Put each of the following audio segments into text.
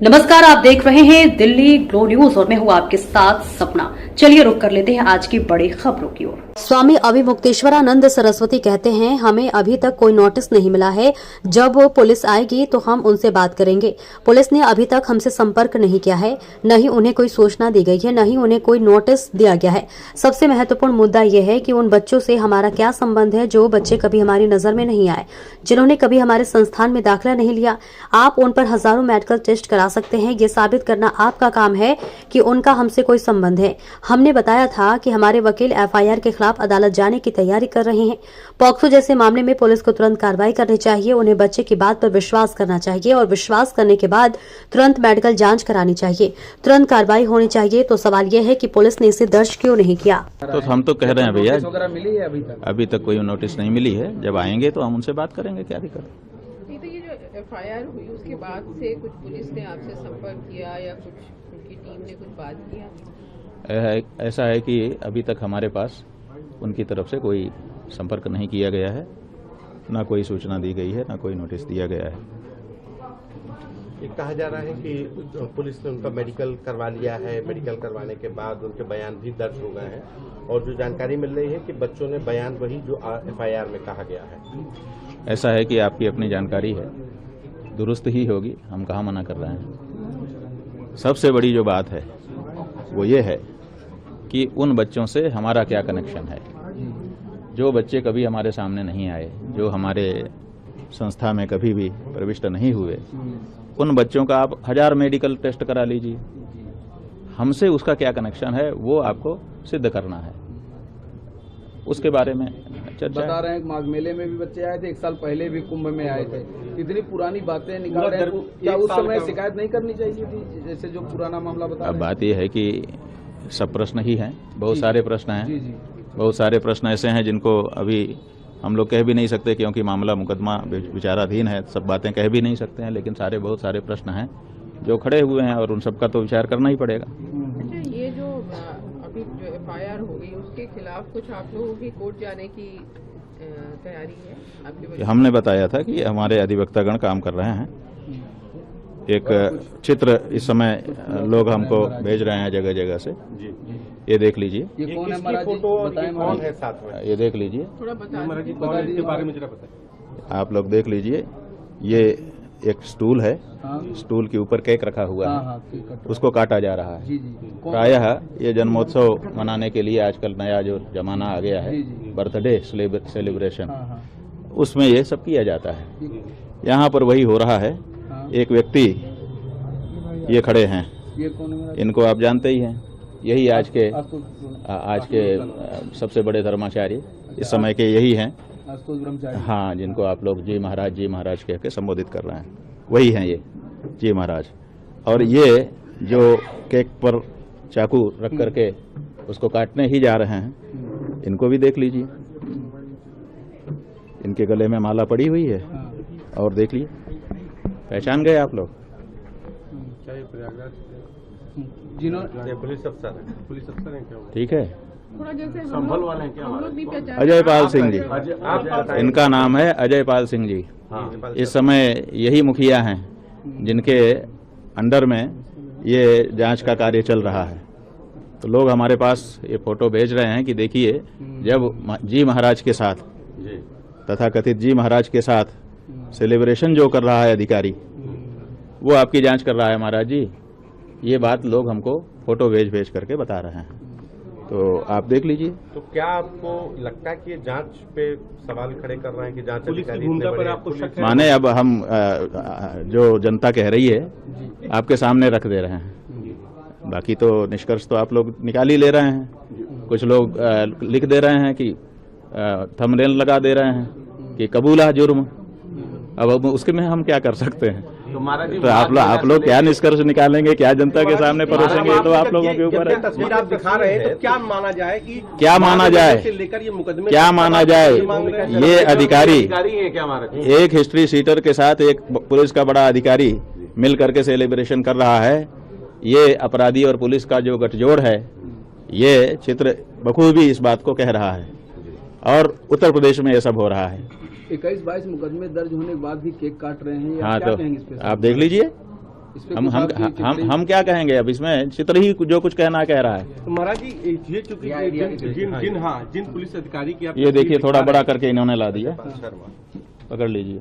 नमस्कार, आप देख रहे हैं दिल्ली ग्लो न्यूज और मैं हूं आपके साथ सपना। चलिए रुक कर लेते हैं आज की बड़ी खबरों की ओर। स्वामी अभिमुक्तेश्वरानंद सरस्वती कहते हैं, हमें अभी तक कोई नोटिस नहीं मिला है। जब वो पुलिस आएगी तो हम उनसे बात करेंगे। पुलिस ने अभी तक हमसे संपर्क नहीं किया है, न ही उन्हें कोई सूचना दी गई है, न ही उन्हें कोई नोटिस दिया गया है। सबसे महत्वपूर्ण मुद्दा यह है कि उन बच्चों से हमारा क्या संबंध है जो बच्चे कभी हमारी नजर में नहीं आए, जिन्होंने कभी हमारे संस्थान में दाखिला नहीं लिया। आप उन पर हजारों मेडिकल टेस्ट करा सकते हैं, ये साबित करना आपका काम है कि उनका हमसे कोई संबंध है। हमने बताया था कि हमारे वकील एफआईआर के खिलाफ अदालत जाने की तैयारी कर रहे हैं। पॉक्सो जैसे मामले में पुलिस को तुरंत कार्रवाई करनी चाहिए। उन्हें बच्चे की बात पर विश्वास करना चाहिए और विश्वास करने के बाद तुरंत मेडिकल जांच करानी चाहिए, तुरंत कार्रवाई होनी चाहिए। तो सवाल यह है कि पुलिस ने इसे दर्ज क्यों नहीं किया। तो हम तो कह रहे हैं भैया, मिली है अभी तक कोई नोटिस नहीं मिली है। जब आएंगे तो हम उनसे बात करेंगे, क्या दिक्कत है। नहीं तो ये जो एफआईआर हुई उसके बाद से कुछ पुलिस ने आपसे संपर्क किया या कुछ उनकी टीम ने कुछ बात किया? ऐसा है कि अभी तक हमारे पास उनकी तरफ से कोई संपर्क नहीं किया गया है, ना कोई सूचना दी गई है, ना कोई नोटिस दिया गया है। ये कहा जा रहा है कि पुलिस ने उनका मेडिकल करवा लिया है, मेडिकल करवाने के बाद उनके बयान भी दर्ज हो गए हैं और जो जानकारी मिल रही है कि बच्चों ने बयान वही जो एफआईआर में कहा गया है। ऐसा है कि आपकी अपनी जानकारी है, दुरुस्त ही होगी, हम कहाँ मना कर रहे हैं। सबसे बड़ी जो बात है वो ये है कि उन बच्चों से हमारा क्या कनेक्शन है। जो बच्चे कभी हमारे सामने नहीं आए, जो हमारे संस्था में कभी भी प्रविष्ट नहीं हुए, उन बच्चों का आप 1000 मेडिकल टेस्ट करा लीजिए। हमसे उसका क्या कनेक्शन है वो आपको सिद्ध करना है। उसके बारे में चर्चा बता रहे हैं। माघ मेले में भी बच्चे आए थे, 1 साल पहले भी कुंभ में आए थे। इतनी पुरानी बातें निकाल रहे हैं, क्या उस समय शिकायत नहीं करनी चाहिए थी, जैसे जो पुराना मामला बता रहे हैं? अब बात यह है कि सब प्रश्न ही हैं, बहुत सारे प्रश्न हैं। बहुत सारे प्रश्न ऐसे हैं जिनको अभी हम लोग कह भी नहीं सकते, क्योंकि मामला मुकदमा विचाराधीन है। सब बातें कह भी नहीं सकते हैं, लेकिन बहुत सारे प्रश्न हैं जो खड़े हुए हैं और उन सबका तो विचार करना ही पड़ेगा। अच्छा, ये जो अभी जो एफआईआर हो गई उसके खिलाफ कुछ आप लोगों की कोर्ट जाने की तैयारी है आपकी? हमने बताया था कि हमारे अधिवक्तागण काम कर रहे हैं। एक चित्र इस समय लोग हमको भेज रहे हैं जगह जगह से, ये देख लीजिए। ये कौन है महाराज? कौन है साथ में? ये देख लीजिए, थोड़ा बता बारे में जरा बताइए। आप लोग देख लीजिए। ये एक स्टूल है, स्टूल के ऊपर केक रखा हुआ है, उसको काटा जा रहा है। प्रायः ये जन्मोत्सव मनाने के लिए आजकल नया जो जमाना आ गया है, बर्थडे सेलिब्रेशन, उसमें ये सब किया जाता है। यहाँ पर वही हो रहा है। एक व्यक्ति ये खड़े हैं, ये कौन है? इनको आप जानते ही हैं। यही आज के सबसे बड़े धर्माचार्य इस समय के यही हैं। हाँ, जिनको आप लोग जी महाराज कह के संबोधित कर रहे हैं, वही हैं ये जी महाराज। और ये जो केक पर चाकू रख करके उसको काटने ही जा रहे हैं, इनको भी देख लीजिए। इनके गले में माला पड़ी हुई है, और देख लीजिए, पहचान गए आप लोग? जिन्होंने पुलिस अफसर हैं क्या? ठीक है, थोड़ा जैसे संभल वाले हैं क्या? हम लोग भी पहचान। अजय पाल सिंह जी, आप इनका नाम है अजय पाल सिंह जी। इस समय यही मुखिया हैं जिनके अंडर में ये जांच का कार्य चल रहा है। तो लोग हमारे पास ये फोटो भेज रहे हैं कि देखिए, जब जी महाराज के साथ, तथा कथित जी महाराज के साथ सेलिब्रेशन जो कर रहा है अधिकारी, वो आपकी जांच कर रहा है महाराज जी। ये बात लोग हमको फोटो भेज करके बता रहे हैं, तो आप देख लीजिए। तो क्या आपको लगता है कि ये जांच पे सवाल खड़े कर रहे हैं कि जांच अधिकारी भूमिका पर आपको शक है? माने अब हम जो जनता कह रही है आपके सामने रख दे रहे हैं। बाकी तो निष्कर्ष तो आप लोग निकाल ही ले रहे हैं। कुछ लोग लिख दे रहे हैं कि थंबनेल लगा दे रहे हैं कि कबूला जुर्म। अब उसके में हम क्या कर सकते हैं? तो आप लोग क्या निष्कर्ष निकालेंगे, क्या जनता के सामने परोसेंगे, तो आप लोगों के ऊपर है। तस्वीर आप दिखा रहे हैं, तो क्या माना जाए कि लेकर ये मुकदमे क्या माना जाए? ये अधिकारी एक हिस्ट्री सीटर के साथ एक पुलिस का बड़ा अधिकारी मिल करके सेलिब्रेशन कर रहा है। ये अपराधी और पुलिस का जो गठजोड़ है, ये चित्र बखूबी इस बात को कह रहा है, और उत्तर प्रदेश में ये सब हो रहा है। 21-22 मुकदमे दर्ज होने के बाद भी केक काट रहे हैं। हाँ, क्या तो कहेंगे इस पे? आप देख लीजिए, इस पे हम कुछ हम आपकी हम टिप्पणी- हम क्या कहेंगे अब इसमें? चित्र ही जो कुछ कहना कह रहा है। तो महाराज जी ये चूंकि जिन पुलिस अधिकारी की आप ये देखिए तस्वीर थोड़ा दिखा बड़ा रहे हैं, करके इन्होंने ला दिया, जयपाल शर्मा, पकड़ लीजिए।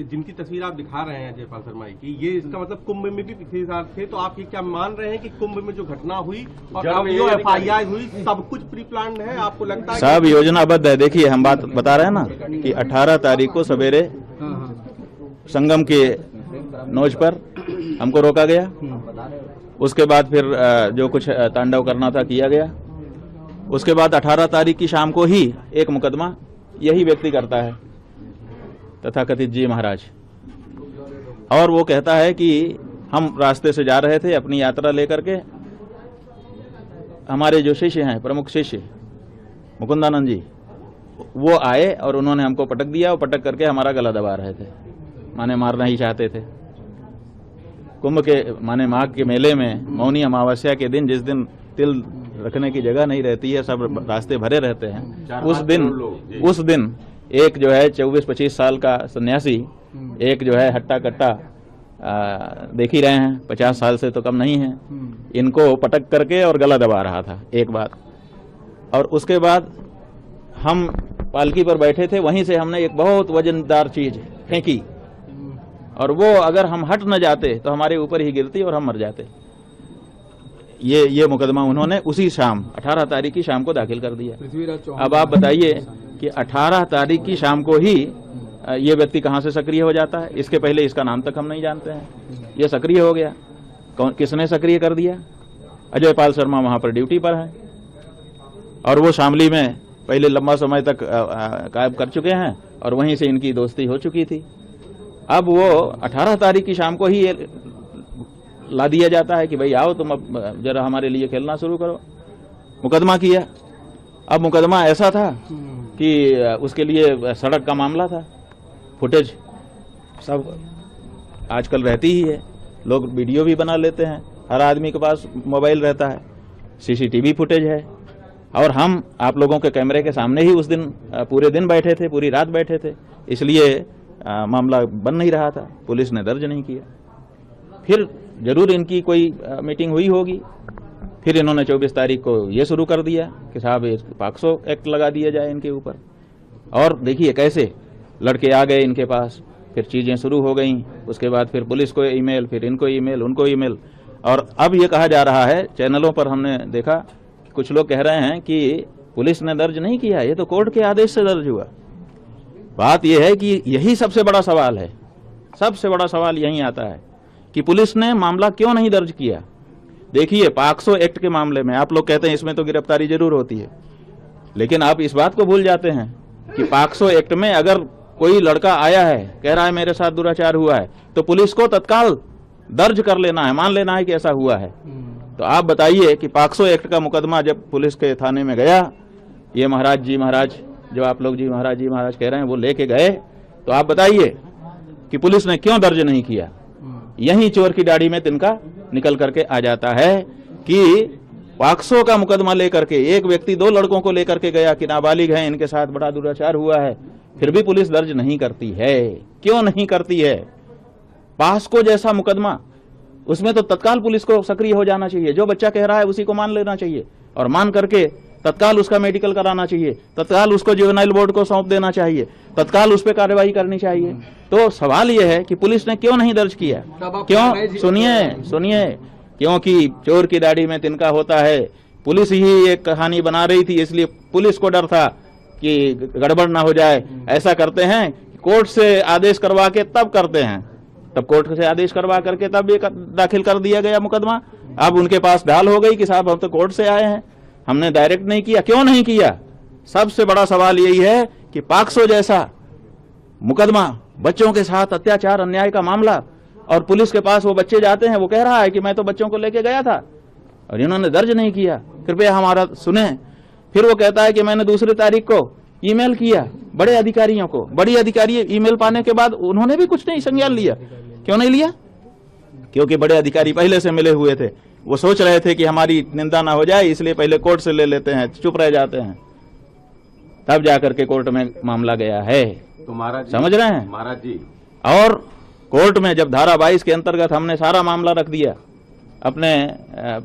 जिनकी तस्वीर आप दिखा रहे हैं जयपाल शर्मा की, ये इसका मतलब कुंभ में भी पिछले थे, तो आप ये क्या मान रहे हैं कि कुंभ में जो घटना हुई और अब जो FIR हुई सब कुछ प्री प्लान है? आपको लगता है सब योजनाबद्ध है। देखिए हम बात बता रहे हैं ना कि 18 तारीख को सवेरे हाँ, हाँ। संगम के नोच पर हमको रोका गया। उसके बाद फिर जो कुछ तांडव करना था किया गया। उसके बाद 18 तारीख की शाम को ही एक मुकदमा यही व्यक्ति करता है, तथाकथित जी महाराज, और वो कहता है कि हम रास्ते से जा रहे थे अपनी यात्रा लेकर के, हमारे जो शिष्य हैं, प्रमुख शिष्य मुकुंदानंद जी, वो आए और उन्होंने हमको पटक दिया और पटक करके हमारा गला दबा रहे थे, माने मारना ही चाहते थे। कुंभ के माने माघ के मेले में मौनी अमावस्या के दिन, जिस दिन तिल रखने की जगह नहीं रहती है, सब रास्ते भरे रहते हैं, उस दिन एक जो है 24-25 साल का सन्यासी, एक जो है हट्टा कट्टा, देख ही रहे हैं 50 साल से तो कम नहीं है, इनको पटक करके और गला दबा रहा था एक बात। और उसके बाद हम पालकी पर बैठे थे, वहीं से हमने एक बहुत वजनदार चीज फेंकी और वो अगर हम हट न जाते तो हमारे ऊपर ही गिरती और हम मर जाते। ये मुकदमा उन्होंने उसी शाम 18 तारीख की शाम को दाखिल कर दिया। पृथ्वीराज चौहान। अब आप बताइए कि 18 तारीख की शाम को ही ये व्यक्ति कहां से सक्रिय हो जाता है? इसके पहले इसका नाम तक हम नहीं जानते हैं। ये सक्रिय हो गया, किसने सक्रिय कर दिया? अजय पाल शर्मा वहां पर ड्यूटी पर है और वो शामली में पहले लंबा समय तक कायम कर चुके हैं और वहीं से इनकी दोस्ती हो चुकी थी। अब वो 18 तारीख की शाम को ही ला दिया जाता है कि भाई आओ तुम अब जरा हमारे लिए खेलना शुरू करो। मुकदमा किया। अब मुकदमा ऐसा था कि उसके लिए सड़क का मामला था, फुटेज सब आजकल रहती ही है, लोग वीडियो भी बना लेते हैं, हर आदमी के पास मोबाइल रहता है, CCTV फुटेज है। और हम आप लोगों के कैमरे के सामने ही उस दिन पूरे दिन बैठे थे, पूरी रात बैठे थे, इसलिए मामला बन नहीं रहा था, पुलिस ने दर्ज नहीं किया। फिर जरूर इनकी कोई मीटिंग हुई होगी, फिर इन्होंने 24 तारीख को ये शुरू कर दिया कि साहब पॉक्सो एक्ट लगा दिया जाए इनके ऊपर। और देखिए कैसे लड़के आ गए इनके पास, फिर चीजें शुरू हो गई। उसके बाद फिर पुलिस को ईमेल, फिर इनको ईमेल, उनको ईमेल। और अब ये कहा जा रहा है, चैनलों पर हमने देखा, कुछ लोग कह रहे हैं कि पुलिस ने दर्ज नहीं किया, ये तो कोर्ट के आदेश से दर्ज हुआ। बात यह है कि यही सबसे बड़ा सवाल है, सबसे बड़ा सवाल यही आता है कि पुलिस ने मामला क्यों नहीं दर्ज किया। देखिए पॉक्सो एक्ट के मामले में आप लोग कहते हैं इसमें तो गिरफ्तारी जरूर होती है, लेकिन आप इस बात को भूल जाते हैं कि पॉक्सो एक्ट में अगर कोई लड़का आया है, कह रहा है मेरे साथ दुराचार हुआ है, तो पुलिस को तत्काल दर्ज कर लेना है, मान लेना है कि ऐसा हुआ है। तो आप बताइए कि पॉक्सो एक्ट का मुकदमा जब पुलिस के थाने में गया, ये महाराज जी महाराज, जो आप लोग जी महाराज कह रहे हैं, वो लेके गए, तो आप बताइए कि पुलिस ने क्यों दर्ज नहीं किया। यही चोर की दाढ़ी में तिनका निकल करके आ जाता है कि पॉक्सो का मुकदमा लेकर के एक व्यक्ति 2 लड़कों को लेकर के गया कि नाबालिग हैं, इनके साथ बड़ा दुराचार हुआ है, फिर भी पुलिस दर्ज नहीं करती है। क्यों नहीं करती है? पॉक्सो जैसा मुकदमा, उसमें तो तत्काल पुलिस को सक्रिय हो जाना चाहिए, जो बच्चा कह रहा है उसी को मान लेना चाहिए और मान करके तत्काल उसका मेडिकल कराना चाहिए, तत्काल उसको जुवेनाइल बोर्ड को सौंप देना चाहिए, तत्काल उस पर कार्रवाई करनी चाहिए। तो सवाल यह है कि पुलिस ने क्यों नहीं दर्ज किया? क्यों? सुनिए, क्योंकि चोर की दाढ़ी में तिनका होता है। पुलिस ही एक कहानी बना रही थी, इसलिए पुलिस को डर था कि गड़बड़ ना हो जाए। ऐसा करते हैं, कोर्ट से आदेश करवा के तब करते हैं, तब कोर्ट से आदेश करवा करके तब ये दाखिल कर दिया गया मुकदमा। अब उनके पास ढाल हो गई कि साहब हम तो कोर्ट से आए हैं, हमने डायरेक्ट नहीं किया। क्यों नहीं किया? सबसे बड़ा सवाल यही है कि पॉक्सो जैसा मुकदमा, बच्चों के साथ अत्याचार अन्याय का मामला, और पुलिस के पास वो बच्चे जाते हैं, वो कह रहा है कि मैं तो बच्चों को लेके गया था, और इन्होंने दर्ज नहीं किया। कृपया हमारा सुने। फिर वो कहता है कि मैंने 2 तारीख को ईमेल किया बड़े अधिकारियों को। बड़ी अधिकारी ईमेल पाने के बाद उन्होंने भी कुछ नहीं संज्ञान लिया। क्यों नहीं लिया? क्योंकि बड़े अधिकारी पहले से मिले हुए थे, वो सोच रहे थे कि हमारी निंदा ना हो जाए, इसलिए पहले कोर्ट से ले लेते हैं, चुप रह जाते हैं, तब जाकर के कोर्ट में मामला गया है। तो महाराज समझ रहे हैं महाराज जी, और कोर्ट में जब धारा 22 के अंतर्गत हमने सारा मामला रख दिया, अपने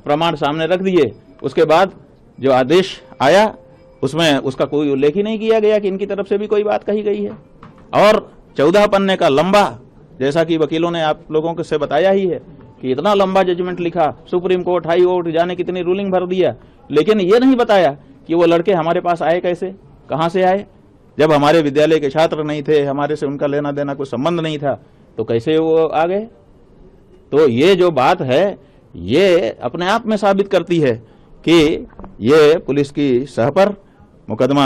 प्रमाण सामने रख दिए, उसके बाद जो आदेश आया उसमें उसका कोई उल्लेख ही नहीं किया गया कि इनकी तरफ से भी कोई बात कही गई है। और 14 पन्ने का लंबा, जैसा कि वकीलों ने आप लोगों को से बताया ही है कि इतना लंबा जजमेंट लिखा, सुप्रीम कोर्ट, हाई कोर्ट जाने कितनी रूलिंग भर दिया, लेकिन ये नहीं बताया कि वो लड़के हमारे पास आए कैसे, कहां से आए। जब हमारे विद्यालय के छात्र नहीं थे, हमारे से उनका लेना देना कोई संबंध नहीं था, तो कैसे वो आ गए। तो ये जो बात है ये अपने आप में साबित करती है कि ये पुलिस की सह पर मुकदमा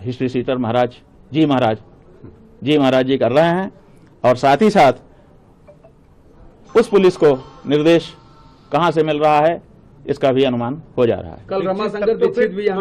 हिस्ट्री सीटर महाराज जी कर रहे हैं, और साथ ही साथ उस पुलिस को निर्देश कहां से मिल रहा है इसका भी अनुमान हो जा रहा है। कल रमाशंकर दीक्षित भी यहाँ